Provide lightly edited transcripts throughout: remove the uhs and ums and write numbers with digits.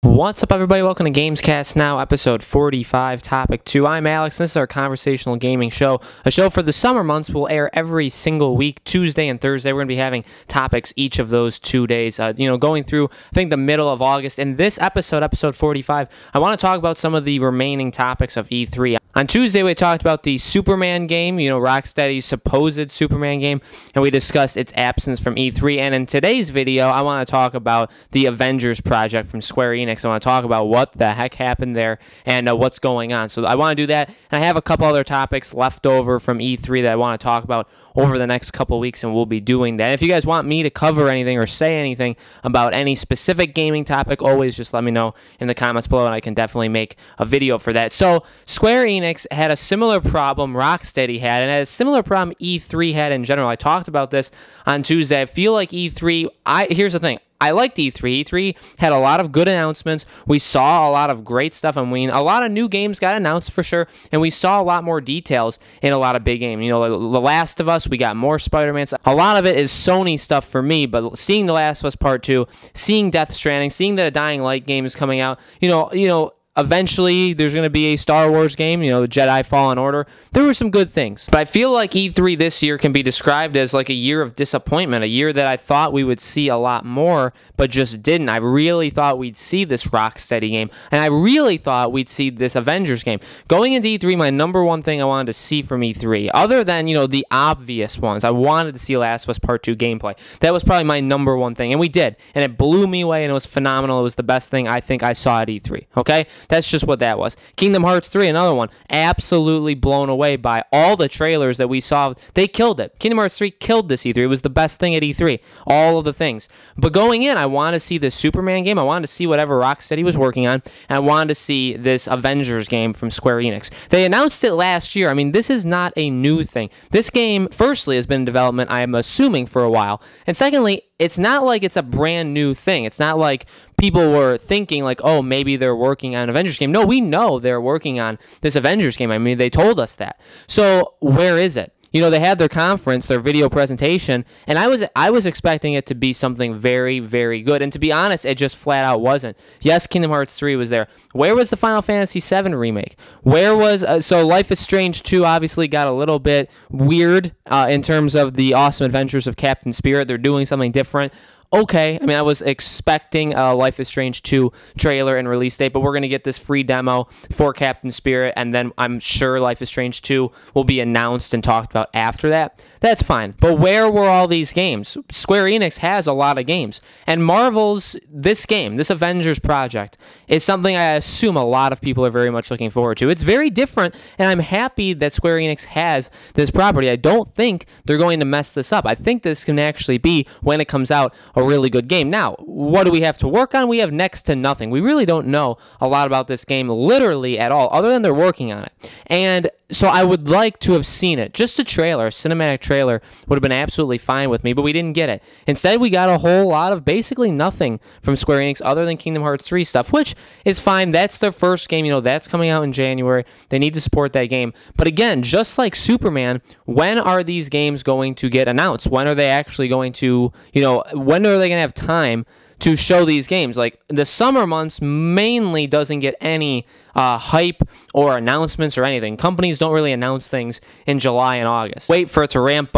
What's up, everybody? Welcome to Gamescast Now, episode 45, topic 2. I'm Alex, and this is our conversational gaming show. A show for the summer months will air every single week, Tuesday and Thursday. We're going to be having topics each of those 2 days, going through, I think, the middle of August. In this episode, episode 45, I want to talk about some of the remaining topics of E3. On Tuesday, we talked about the Superman game, Rocksteady's supposed Superman game, and we discussed its absence from E3. And in today's video, I want to talk about the Avengers project from Square Enix. I want to talk about what the heck happened there and what's going on. So I want to do that, and I have a couple other topics left over from E3 that I want to talk about over the next couple weeks, and we'll be doing that. And if you guys want me to cover anything or say anything about any specific gaming topic, always just let me know in the comments below, and I can definitely make a video for that. So Square Enix had a similar problem Rocksteady had, and had a similar problem E3 had in general. I talked about this on Tuesday. I feel like E3, here's the thing. I liked E3. E3 had a lot of good announcements. We saw a lot of great stuff. A lot of new games got announced for sure, and we saw a lot more details in a lot of big games. The Last of Us, we got more Spider-Man stuff. A lot of it is Sony stuff for me, but seeing The Last of Us Part 2, seeing Death Stranding, seeing that a Dying Light game is coming out, eventually, there's going to be a Star Wars game, Jedi Fallen Order. There were some good things. But I feel like E3 this year can be described as like a year of disappointment, a year that I thought we would see a lot more, but just didn't. I really thought we'd see this Rocksteady game, and I really thought we'd see this Avengers game. Going into E3, my number one thing I wanted to see from E3, other than, the obvious ones, I wanted to see Last of Us Part 2 gameplay. That was probably my number one thing, and we did. And it blew me away, and it was phenomenal. It was the best thing I think I saw at E3, okay? That's just what that was. Kingdom Hearts 3, another one. Absolutely blown away by all the trailers that we saw. They killed it. Kingdom Hearts 3 killed this E3. It was the best thing at E3. All of the things. But going in, I wanted to see this Superman game. I wanted to see whatever Rocksteady was working on. And I wanted to see this Avengers game from Square Enix. They announced it last year. This is not a new thing. This game, firstly, has been in development, I am assuming, for a while. And secondly, it's not like it's a brand new thing. It's not like people were thinking like, oh, maybe they're working on an Avengers game. No, we know they're working on this Avengers game. They told us that. So where is it? They had their conference, their video presentation, and I was expecting it to be something very, very good. And to be honest, it just flat out wasn't. Yes, Kingdom Hearts 3 was there. Where was the Final Fantasy VII remake? Where was so Life is Strange 2 obviously got a little bit weird in terms of the awesome adventures of Captain Spirit. They're doing something different. Okay, I was expecting a Life is Strange 2 trailer and release date, but we're going to get this free demo for Captain Spirit, and then I'm sure Life is Strange 2 will be announced and talked about after that. That's fine, but where were all these games? Square Enix has a lot of games, and Marvel's, this game, this Avengers project, is something I assume a lot of people are very much looking forward to. It's very different, and I'm happy that Square Enix has this property. I don't think they're going to mess this up. I think this can actually be, when it comes out, a really good game. Now, what do we have to work on? We have next to nothing. We really don't know a lot about this game literally at all, other than they're working on it. And so I would like to have seen it. Just a trailer, a cinematic trailer, would have been absolutely fine with me, but we didn't get it. Instead, we got a whole lot of basically nothing from Square Enix other than Kingdom Hearts 3 stuff, which is fine. That's their first game. That's coming out in January. They need to support that game. But again, just like Superman, when are these games going to get announced? When are they actually going to, when are they going to have time to show these games? Like, the summer months mainly doesn't get any hype or announcements or anything. Companies don't really announce things in July and August. Wait for it to ramp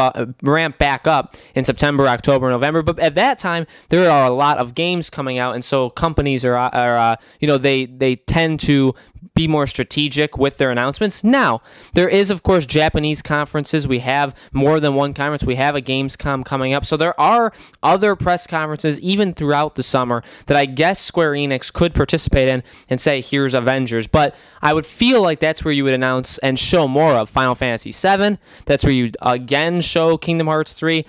back up in September, October, November. But at that time, there are a lot of games coming out, and so companies they tend to be more strategic with their announcements. Now, there is, of course, Japanese conferences. We have more than one conference. We have a Gamescom coming up. So there are other press conferences even throughout the summer that I guess Square Enix could participate in and say, here's Avengers. But I would feel like that's where you would announce and show more of Final Fantasy VII. That's where you again show Kingdom Hearts 3.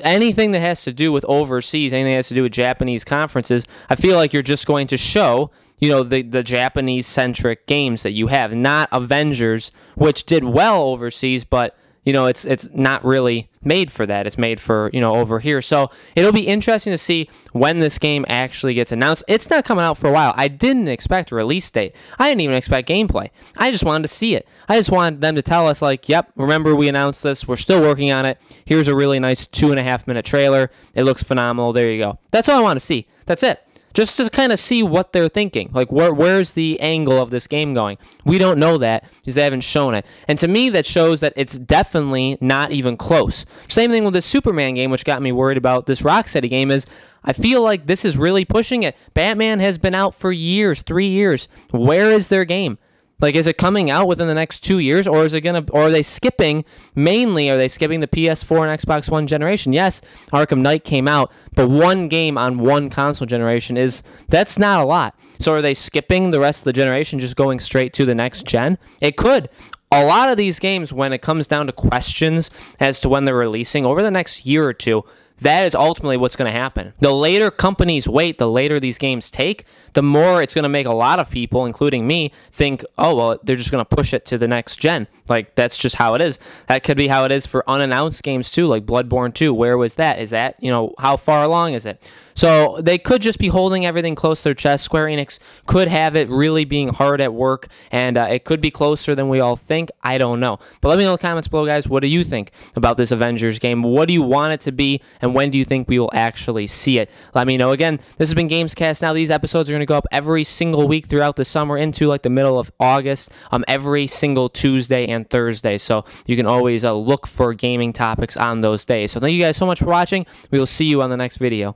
Anything that has to do with overseas, anything that has to do with Japanese conferences, I feel like you're just going to show the Japanese-centric games that you have, not Avengers, which did well overseas, but it's not really made for that. It's made for, over here. So it'll be interesting to see when this game actually gets announced. It's not coming out for a while. I didn't expect a release date. I didn't even expect gameplay. I just wanted to see it. I just wanted them to tell us, like, yep, remember we announced this. We're still working on it. Here's a really nice 2.5-minute trailer. It looks phenomenal. There you go. That's all I want to see. That's it. just to kind of see what they're thinking. Like, where's the angle of this game going? We don't know that because they haven't shown it. And to me, that shows that it's definitely not even close. Same thing with the Superman game, which got me worried about this Rocksteady game, is I feel like this is really pushing it. Batman has been out for years, 3 years. Where is their game? Like, is it coming out within the next 2 years, or is it or are they skipping, mainly, are they skipping the PS4 and Xbox One generation? Yes, Arkham Knight came out, but one game on one console generation that's not a lot. So are they skipping the rest of the generation, just going straight to the next gen? It could. A lot of these games, when it comes down to questions as to when they're releasing over the next year or two, that is ultimately what's going to happen. The later companies wait, the later these games take, the more it's going to make a lot of people, including me, think, oh, well, they're just going to push it to the next gen. Like, that's just how it is. That could be how it is for unannounced games, too, like Bloodborne 2. Where was that? Is that, how far along is it? So they could just be holding everything close to their chest. Square Enix could have it really being hard at work, and it could be closer than we all think. I don't know. But let me know in the comments below, guys. What do you think about this Avengers game? What do you want it to be, and when do you think we will actually see it? Let me know. Again, this has been Gamescast. Now, these episodes are going to go up every single week throughout the summer into like the middle of August, every single Tuesday and Thursday. So you can always look for gaming topics on those days. So thank you guys so much for watching. We will see you on the next video.